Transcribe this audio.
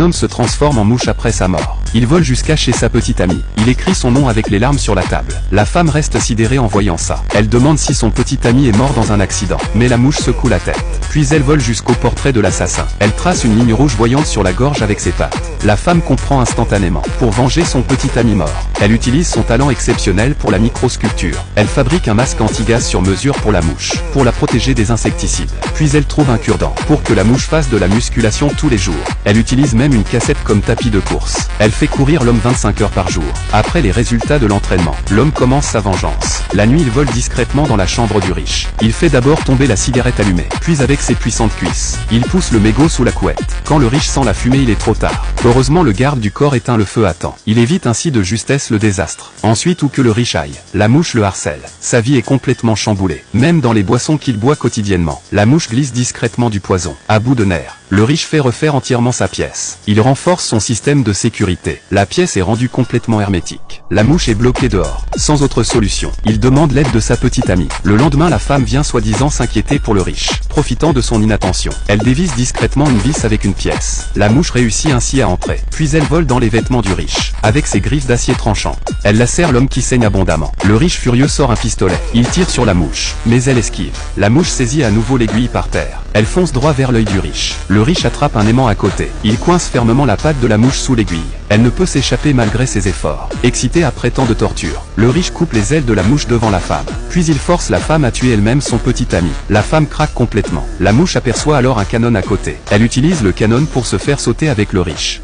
homme se transforme en mouche après sa mort. Il vole jusqu'à chez sa petite amie. Il écrit son nom avec les larmes sur la table. La femme reste sidérée en voyant ça. Elle demande si son petit ami est mort dans un accident. Mais la mouche secoue la tête. Puis elle vole jusqu'au portrait de l'assassin. Elle trace une ligne rouge voyante sur la gorge avec ses pattes. La femme comprend instantanément. Pour venger son petit ami mort, elle utilise son talent exceptionnel pour la microsculpture. Elle fabrique un masque anti-gaz sur mesure pour la mouche, pour la protéger des insecticides. Puis elle trouve un cure-dent, pour que la mouche fasse de la musculation tous les jours. Elle utilise même une cassette comme tapis de course. Elle fait courir l'homme 25 heures par jour. Après les résultats de l'entraînement, l'homme commence sa vengeance. La nuit, il vole discrètement dans la chambre du riche. Il fait d'abord tomber la cigarette allumée, puis avec ses puissantes cuisses, il pousse le mégot sous la couette. Quand le riche sent la fumée, il est trop tard. Heureusement, le garde du corps éteint le feu à temps. Il évite ainsi de justesse le désastre. Ensuite, où que le riche aille, la mouche le harcèle. Sa vie est complètement chamboulée. Même dans les boissons qu'il boit quotidiennement, la mouche glisse discrètement du poison. À bout de nerfs, le riche fait refaire entièrement sa pièce. Il renforce son système de sécurité. La pièce est rendue complètement hermétique. La mouche est bloquée dehors, sans autre solution. Il demande l'aide de sa petite amie. Le lendemain, la femme vient soi-disant s'inquiéter pour le riche. Profitant de son inattention, elle dévisse discrètement une vis avec une pièce. La mouche réussit ainsi à entrer. Puis elle vole dans les vêtements du riche, avec ses griffes d'acier tranchantes. Elle lacère l'homme qui saigne abondamment. Le riche furieux sort un pistolet. Il tire sur la mouche, mais elle esquive. La mouche saisit à nouveau l'aiguille par terre. Elle fonce droit vers l'œil du riche. Le riche attrape un aimant à côté. Il coince fermement la patte de la mouche sous l'aiguille. Elle ne peut s'échapper malgré ses efforts. Excité après tant de torture, le riche coupe les ailes de la mouche devant la femme. Puis il force la femme à tuer elle-même son petit ami. La femme craque complètement. La mouche aperçoit alors un canon à côté. Elle utilise le canon pour se faire sauter avec le riche.